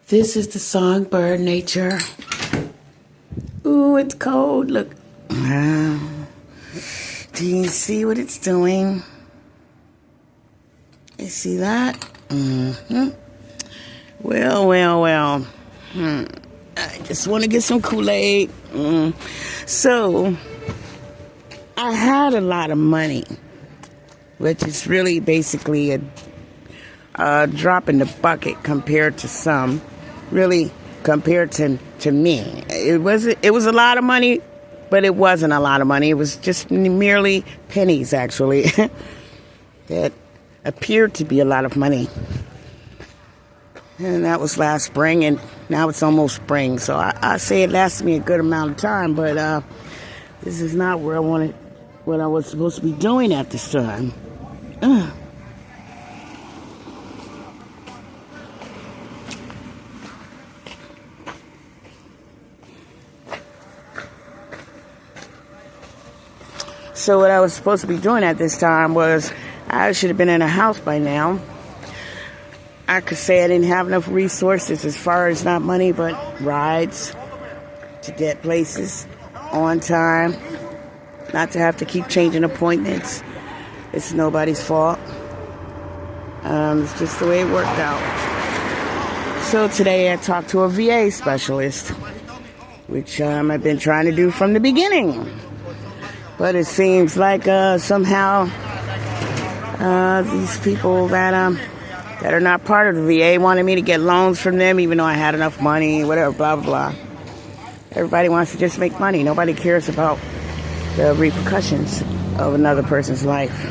This is the songbird nature. Ooh, it's cold. Look. Do you see what it's doing? You see that? Well. I just want to get some Kool-Aid. So, I had a lot of money, which is really basically a drop in the bucket compared to some. Really, compared to me. It was a lot of money, but it wasn't a lot of money. It was just merely pennies, actually. That appeared to be a lot of money. And that was last spring, and now it's almost spring. So I say it lasted me a good amount of time, but this is not where what I was supposed to be doing at this time. So what I was supposed to be doing at this time was I should have been in a house by now. I could say I didn't have enough resources as far as not money, but rides to get places on time, not to have to keep changing appointments. It's nobody's fault. It's just the way it worked out. So today I talked to a VA specialist, which I've been trying to do from the beginning. But it seems like somehow these people that are not part of the VA wanted me to get loans from them, even though I had enough money, whatever, blah, blah, blah. Everybody wants to just make money. Nobody cares about the repercussions of another person's life.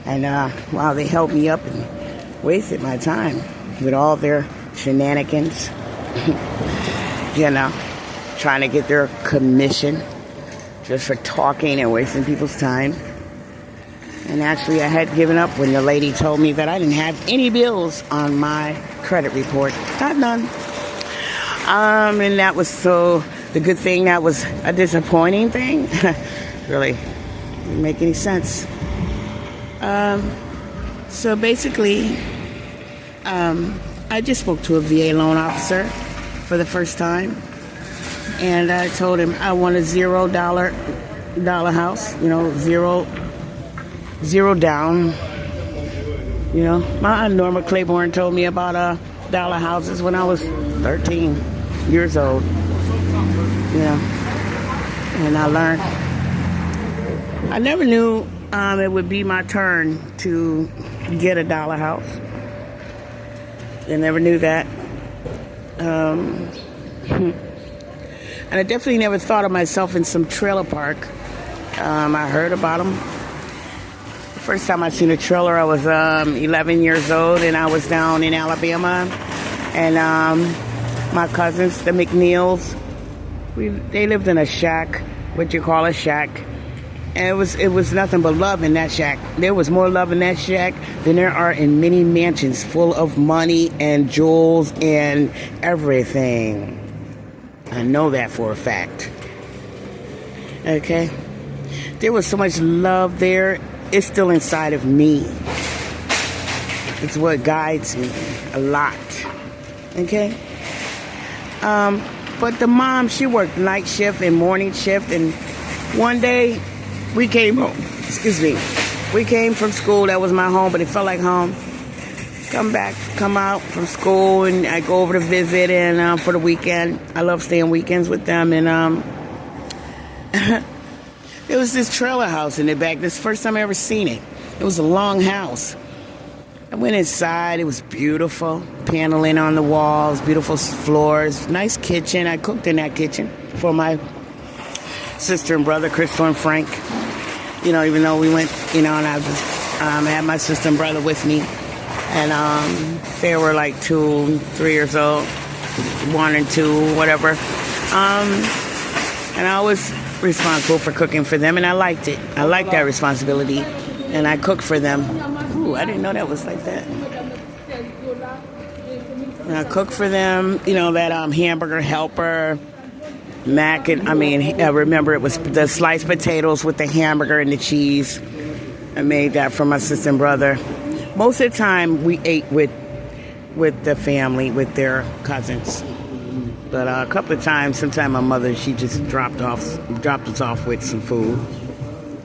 And while they held me up and wasted my time with all their shenanigans, trying to get their commission just for talking and wasting people's time. And actually, I had given up when the lady told me that I didn't have any bills on my credit report. Not none. And that was the good thing. That was a disappointing thing. Really didn't make any sense. So basically, I just spoke to a VA loan officer for the first time. And I told him I want a $0 house, zero down. My Aunt Norma Claiborne told me about dollar houses when I was 13 years old. And I learned. I never knew it would be my turn to get a dollar house. I never knew that. And I definitely never thought of myself in some trailer park. I heard about them. The first time I seen a trailer, I was 11 years old, and I was down in Alabama. And my cousins, the McNeils, they lived in a shack, what you call a shack. And it was nothing but love in that shack. There was more love in that shack than there are in many mansions full of money and jewels and everything. I know that for a fact. Okay? There was so much love there. It's still inside of me. It's what guides me a lot. Okay? But the mom, she worked night shift and morning shift. And one day, we came home. We came from school. That was my home, but it felt like home. Come out from school, and I go over to visit and for the weekend. I love staying weekends with them. And there was this trailer house in the back. This is the first time I ever seen it. It was a long house. I went inside. It was beautiful. Paneling on the walls, beautiful floors, nice kitchen. I cooked in that kitchen for my sister and brother, Crystal and Frank. Even though we went, and I had my sister and brother with me. And they were like 2, 3 years old, 1 and 2, whatever. And I was responsible for cooking for them, and I liked it. I liked that responsibility, and I cooked for them. Ooh, I didn't know that was like that. And I cooked for them, that hamburger helper, I remember it was the sliced potatoes with the hamburger and the cheese. I made that for my sister and brother. Most of the time, we ate with with the family, with their cousins. But a couple of times, sometime my mother, she just dropped us off with some food.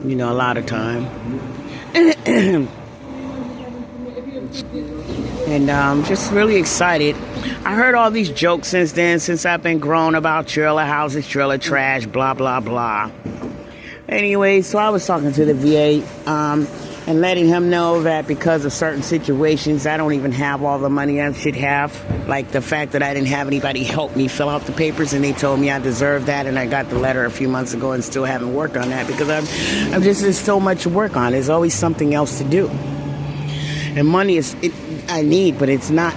You know, a lot of time. And just really excited. I heard all these jokes since then, since I've been grown, about trailer houses, trailer trash, blah, blah, blah. Anyway, so I was talking to the VA and letting him know that because of certain situations, I don't even have all the money I should have. Like the fact that I didn't have anybody help me fill out the papers, and they told me I deserved that, and I got the letter a few months ago and still haven't worked on that because I'm just, there's so much to work on. There's always something else to do. And money I need, but it's not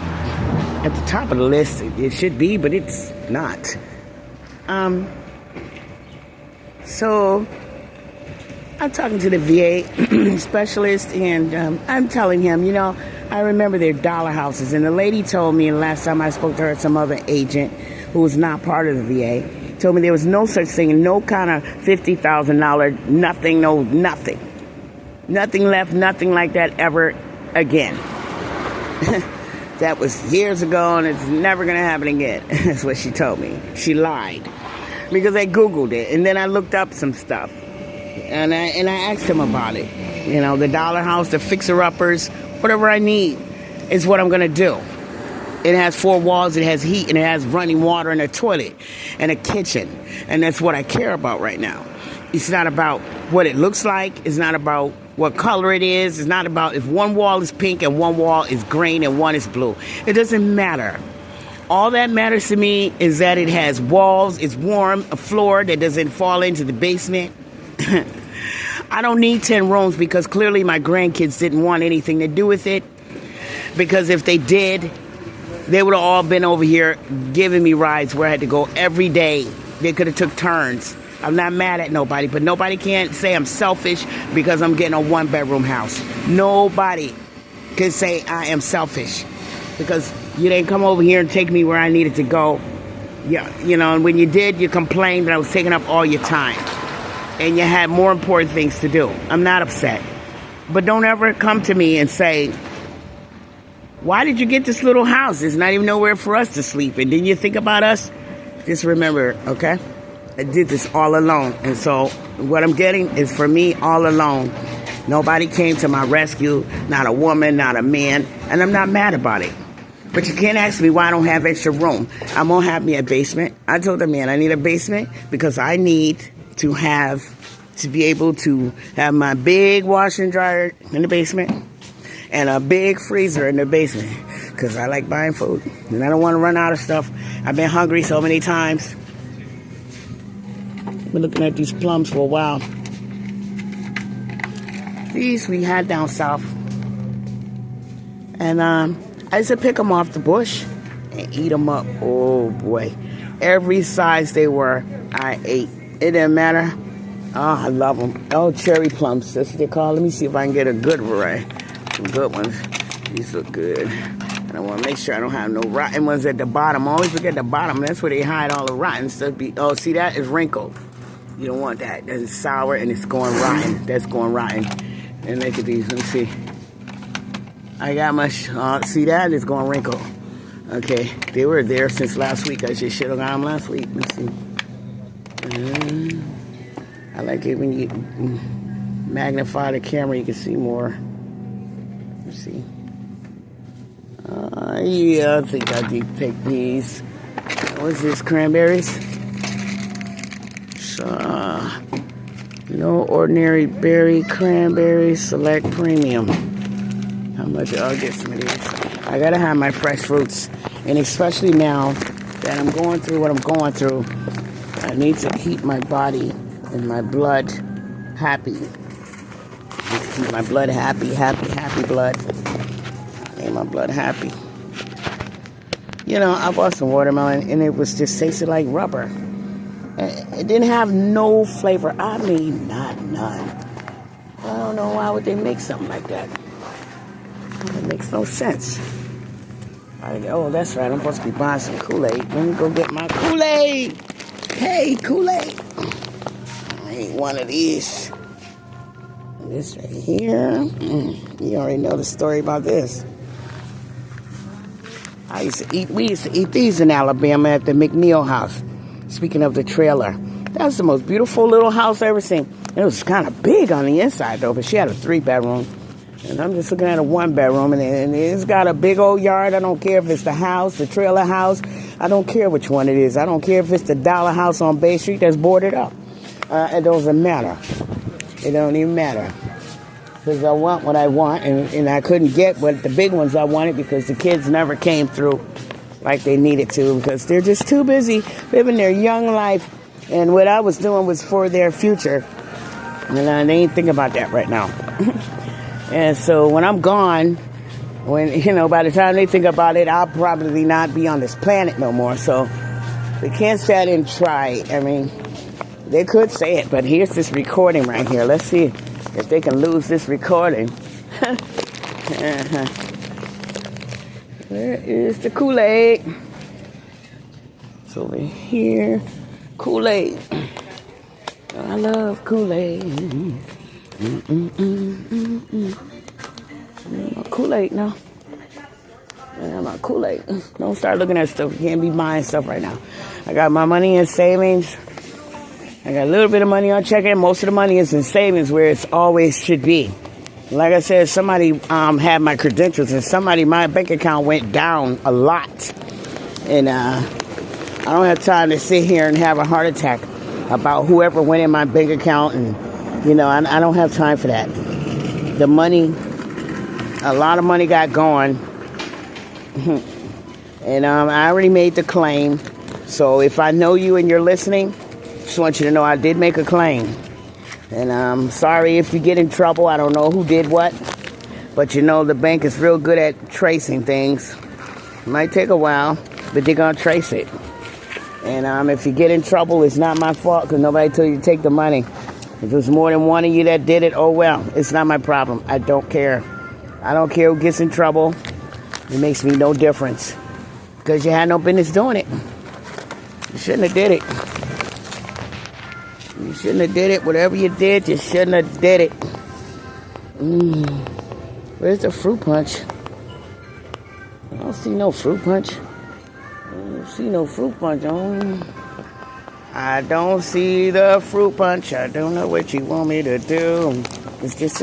at the top of the list. It should be, but it's not. So I'm talking to the VA specialist, and I'm telling him, you know, I remember their dollar houses. And the lady told me, and last time I spoke to her, some other agent who was not part of the VA, told me there was no such thing, no kind of $50,000, nothing, no nothing. Nothing left, nothing like that ever again. That was years ago, and it's never going to happen again. That's what she told me. She lied. Because I Googled it, and then I looked up some stuff. And I asked him about it. You know, the dollar house, the fixer-uppers, whatever I need is what I'm going to do. It has 4 walls, it has heat, and it has running water and a toilet and a kitchen. And that's what I care about right now. It's not about what it looks like. It's not about what color it is. It's not about if one wall is pink and one wall is green and one is blue. It doesn't matter. All that matters to me is that it has walls, it's warm, a floor that doesn't fall into the basement. I don't need 10 rooms because clearly my grandkids didn't want anything to do with it. Because if they did, they would have all been over here giving me rides where I had to go every day. They could have took turns. I'm not mad at nobody, but nobody can't say I'm selfish because I'm getting a 1-bedroom house. Nobody can say I am selfish because you didn't come over here and take me where I needed to go. Yeah, you know, and when you did, you complained that I was taking up all your time and you had more important things to do. I'm not upset. But don't ever come to me and say, why did you get this little house? There's not even nowhere for us to sleep. And didn't you think about us? Just remember, okay? I did this all alone. And so what I'm getting is for me all alone. Nobody came to my rescue, not a woman, not a man, and I'm not mad about it. But you can't ask me why I don't have extra room. I'm going to have me a basement. I told the man I need a basement because I need to be able to have my big washer and dryer in the basement and a big freezer in the basement because I like buying food and I don't want to run out of stuff. I've been hungry so many times. Been looking at these plums for a while. These we had down south. And I used to pick them off the bush and eat them up. Oh boy. Every size they were, I ate. It didn't matter. Oh, I love them. Oh, cherry plums, that's what they call. Let me see if I can get a good variety. Some good ones. These look good. And I want to make sure I don't have no rotten ones at the bottom. I always look at the bottom. That's where they hide all the rotten stuff. Oh, see, that is wrinkled. You don't want that. That's sour and it's going rotten. That's going rotten. And look at these. Let me see. I got my... see that? It's going wrinkled. Okay. They were there since last week. I just should have got them last week. Let's see. I like it when you magnify the camera. You can see more. Let's see. Yeah, I think I did take these. What's this? Cranberries? No ordinary berry cranberry select premium. How much? I'll get some of these. I gotta have my fresh fruits, and especially now that I'm going through what I'm going through, I need to keep my body and my blood happy. Keep my blood happy blood. And my blood happy. You know, I bought some watermelon, and it was just tasted like rubber. It didn't have no flavor. I mean, none. I don't know why would they make something like that. It makes no sense. Oh, that's right. I'm supposed to be buying some Kool-Aid. Let me go get my Kool-Aid. Hey, Kool-Aid. I ain't one of these. This right here. You already know the story about this. We used to eat these in Alabama at the McNeil house. Speaking of the trailer, that was the most beautiful little house I ever seen. It was kind of big on the inside though, but she had a 3-bedroom. And I'm just looking at a 1-bedroom, and it's got a big old yard. I don't care if it's the house, the trailer house. I don't care which one it is. I don't care if it's the dollar house on Bay Street that's boarded up. It doesn't matter. It don't even matter. Because I want what I want, and I couldn't get what the big ones I wanted because the kids never came through like they needed to because they're just too busy living their young life. And what I was doing was for their future. And they ain't thinking about that right now. And so when I'm gone, by the time they think about it, I'll probably not be on this planet no more. So they can't sit and try. I mean, they could say it, but here's this recording right here. Let's see if they can lose this recording. Where is the Kool-Aid? It's over here. Kool-Aid. I love Kool-Aid. My Kool-Aid now. My Kool-Aid. Don't start looking at stuff. You can't be buying stuff right now. I got my money in savings. I got a little bit of money on checking. Most of the money is in savings where it's always should be. Like I said, somebody had my credentials and my bank account went down a lot. And I don't have time to sit here and have a heart attack about whoever went in my bank account. And, I don't have time for that. The money, a lot of money got gone. And I already made the claim. So if I know you and you're listening, just want you to know I did make a claim. And I'm sorry if you get in trouble. I don't know who did what. But the bank is real good at tracing things. It might take a while, but they're going to trace it. And if you get in trouble, it's not my fault because nobody told you to take the money. If there's more than one of you that did it, oh well, it's not my problem. I don't care. I don't care who gets in trouble. It makes me no difference because you had no business doing it. You shouldn't have did it. You shouldn't have did it. Whatever you did, you shouldn't have did it. Where's the fruit punch? I don't see no fruit punch. I don't see no fruit punch on. I don't see the fruit punch. I don't know what you want me to do. It's just